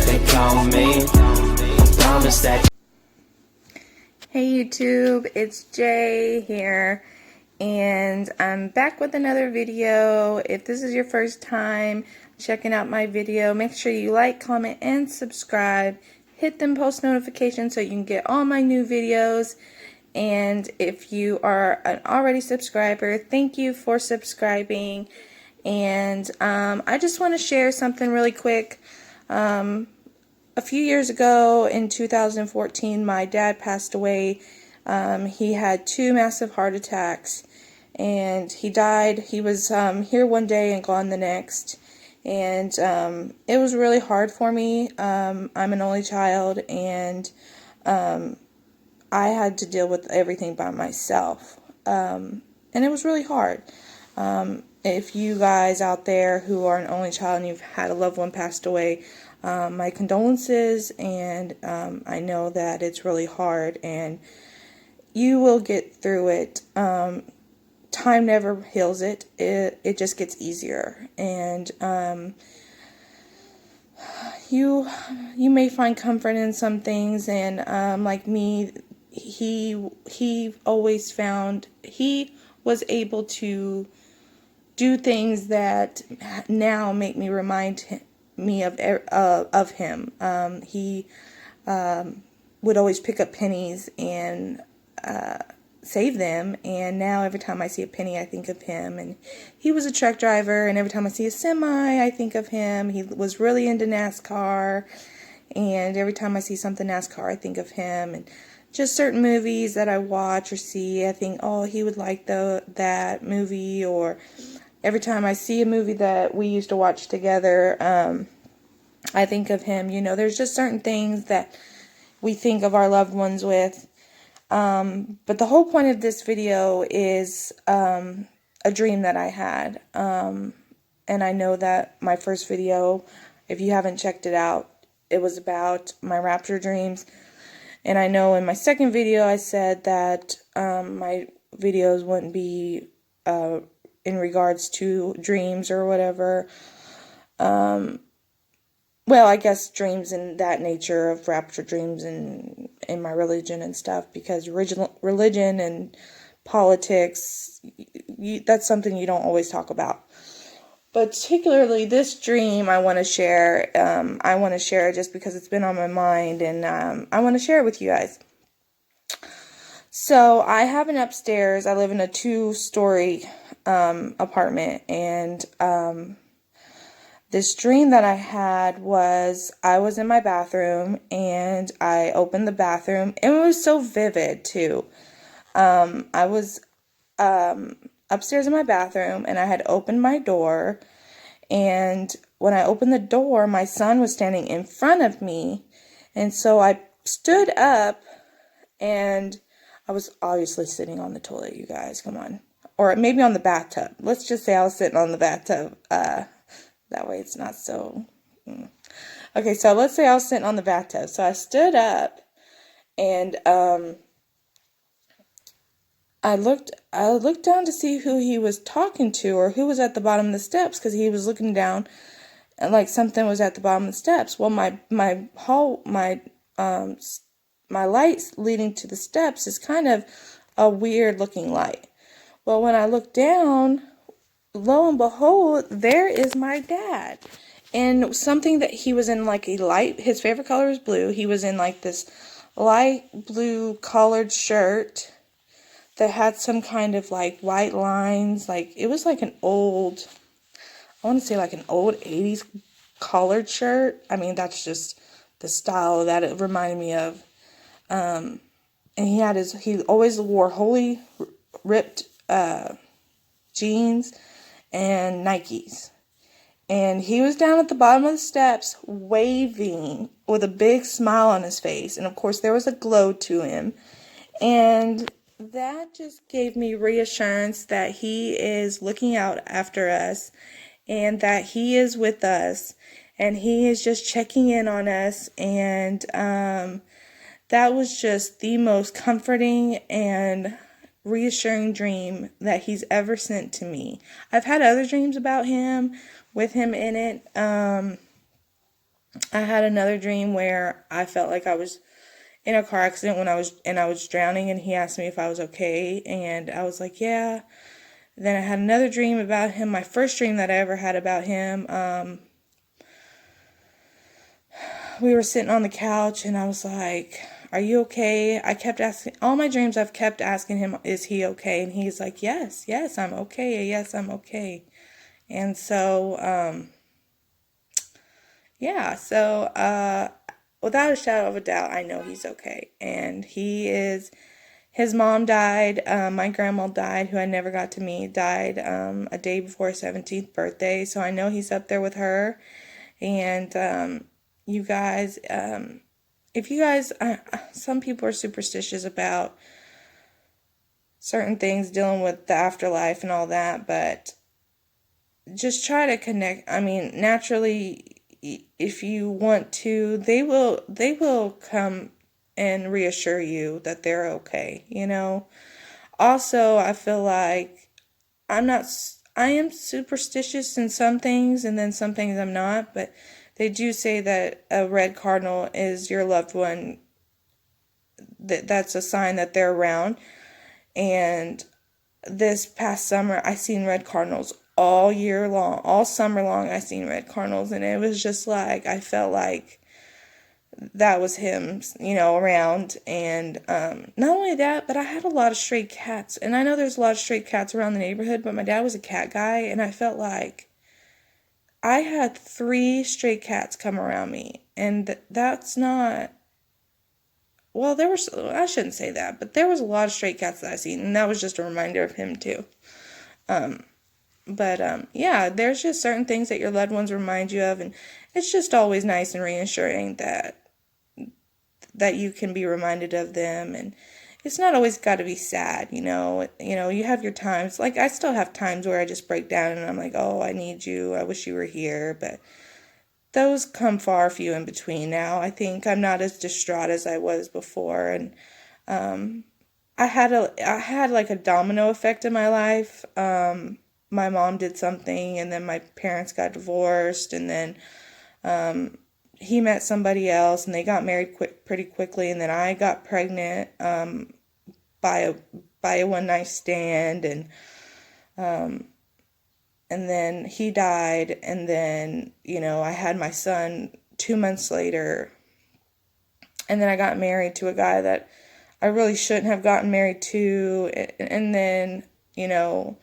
think on me. I promise that. Hey YouTube, it's Jay here, and I'm back with another video. If this is your first time checking out my video, make sure you like, comment, and subscribe. Hit them post notifications so you can get all my new videos. And if you are an already subscriber, thank you for subscribing. And I just want to share something really quick. A few years ago, in 2014, my dad passed away. He had 2 massive heart attacks, and he died. He was here one day and gone the next, and it was really hard for me. I'm an only child, and I had to deal with everything by myself, and it was really hard. If you guys out there who are an only child and you've had a loved one passed away, my condolences, and I know that it's really hard, and you will get through it. Time never heals it. It just gets easier, and you may find comfort in some things, and like me, he always found he was able to do things that now make me remind me of him. He would always pick up pennies and save them, and now every time I see a penny I think of him. And he was a truck driver, and every time I see a semi I think of him. He was really into NASCAR, and every time I see something NASCAR I think of him. And just certain movies that I watch or see, I think, oh, he would like that movie. Or every time I see a movie that we used to watch together, I think of him. You know, there's just certain things that we think of our loved ones with. But the whole point of this video is a dream that I had. And I know that my first video, if you haven't checked it out, it was about my rapture dreams. And I know in my second video I said that my videos wouldn't be in regards to dreams or whatever. Well, I guess dreams in that nature of rapture dreams and in my religion and stuff, because religion and politics, that's something you don't always talk about. Particularly this dream I want to share. I want to share it just because it's been on my mind, and I want to share it with you guys. So I have an upstairs. I live in a 2-story apartment, and this dream that I had was I was in my bathroom, and I opened the bathroom, and it was so vivid too. I was upstairs in my bathroom, and I had opened my door, and when I opened the door, my son was standing in front of me, and so I stood up, and I was obviously sitting on the toilet, you guys, come on, or maybe on the bathtub. Let's just say I was sitting on the bathtub, that way it's not so... Okay, so let's say I was sitting on the bathtub, so I stood up, and I looked down to see who he was talking to, or who was at the bottom of the steps, because he was looking down and like something was at the bottom of the steps. Well, my lights leading to the steps is kind of a weird looking light. Well, when I looked down, lo and behold, there is my dad. And something that he was in, like a light, his favorite color is blue. He was in like this light blue collared shirt that had some kind of like white lines. Like, it was like an old, I want to say like an old 80s collared shirt. I mean, that's just the style that it reminded me of. And he always wore wholly ripped jeans and Nikes. And he was down at the bottom of the steps waving with a big smile on his face. And of course there was a glow to him. And that just gave me reassurance that he is looking out after us, and that he is with us, and he is just checking in on us. And that was just the most comforting and reassuring dream that he's ever sent to me. I've had other dreams about him, with him in it, I had another dream where I felt like I was in a car accident when I was drowning, and he asked me if I was okay, and I was like, yeah. Then I had another dream about him. My first dream that I ever had about him. We were sitting on the couch, and I was like, are you okay? I kept asking, all my dreams I've kept asking him, is he okay? And he's like, yes, yes, I'm okay. Yes, I'm okay. And so, yeah, so without a shadow of a doubt, I know he's okay. And he is, his mom died, my grandma died, who I never got to meet, died a day before his 17th birthday. So I know he's up there with her. And you guys, if you guys, some people are superstitious about certain things dealing with the afterlife and all that, but just try to connect. I mean, naturally, if you want to, they will come and reassure you that they're okay, you know. Also, I feel like I am superstitious in some things, and then some things I'm not, but they do say that a red cardinal is your loved one, that's a sign that they're around. And this past summer, I seen red cardinals all year long, all summer long. I seen red cardinals, and it was just like I felt like that was him, you know, around. And not only that, but I had a lot of stray cats, and I know there's a lot of stray cats around the neighborhood, but my dad was a cat guy, and I felt like I had 3 stray cats come around me, and that's not. Well, there was, I shouldn't say that, but there was a lot of stray cats that I seen, and that was just a reminder of him too. But yeah, there's just certain things that your loved ones remind you of, and it's just always nice and reassuring that you can be reminded of them. And it's not always got to be sad, you know. You have your times. Like, I still have times where I just break down and I'm like, oh, I need you. I wish you were here. But those come far few in between now. I think I'm not as distraught as I was before. And I had like a domino effect in my life. My mom did something, and then my parents got divorced, and then he met somebody else, and they got married pretty quickly, and then I got pregnant by a one night stand, and then he died, and then, you know, I had my son 2 months later, and then I got married to a guy that I really shouldn't have gotten married to, and then, you know,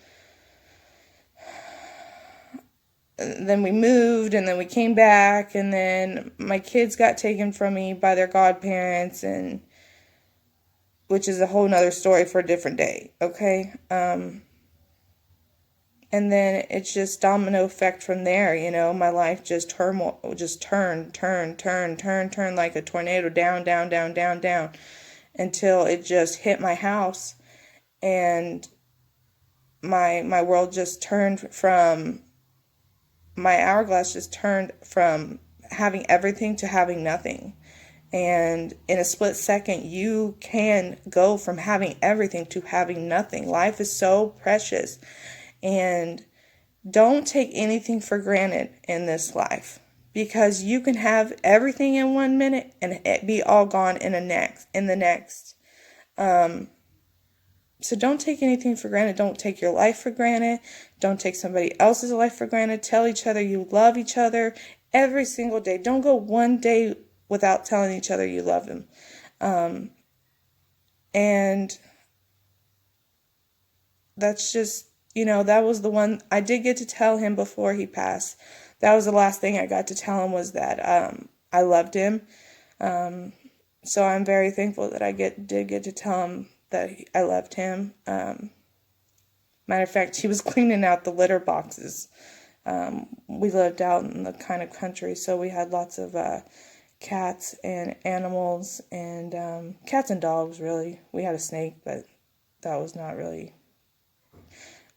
then we moved, and then we came back, and then my kids got taken from me by their godparents, and which is a whole nother story for a different day, okay? And then it's just domino effect from there, you know. My life just turned like a tornado, down, down, down, down, down, until it just hit my house, and my world just turned from, my hourglass just turned from having everything to having nothing. And in a split second, you can go from having everything to having nothing. Life is so precious. And don't take anything for granted in this life, because you can have everything in 1 minute and it be all gone in the next. So don't take anything for granted. Don't take your life for granted. Don't take somebody else's life for granted. Tell each other you love each other every single day. Don't go one day without telling each other you love them. And that's just, you know, that was the one I did get to tell him before he passed. That was the last thing I got to tell him, was that I loved him. So I'm very thankful that I did get to tell him that I loved him. Matter of fact, he was cleaning out the litter boxes. We lived out in the kind of country, so we had lots of cats and animals, and cats and dogs, really. We had a snake, but that was not really,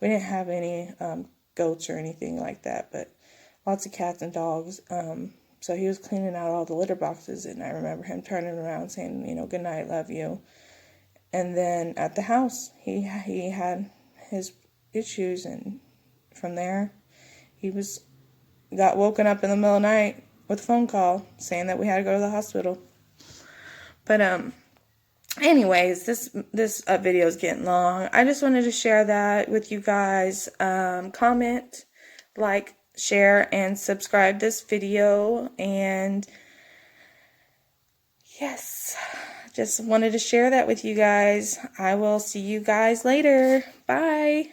we didn't have any goats or anything like that, but lots of cats and dogs. So he was cleaning out all the litter boxes, and I remember him turning around saying, you know, good night, love you. And then at the house, he had his issues, and from there, got woken up in the middle of the night with a phone call saying that we had to go to the hospital. But anyways, this video is getting long. I just wanted to share that with you guys. Comment, like, share, and subscribe this video. And yes, just wanted to share that with you guys. I will see you guys later. Bye.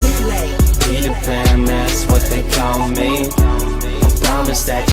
Peter Pan, that's what they call me. I promise that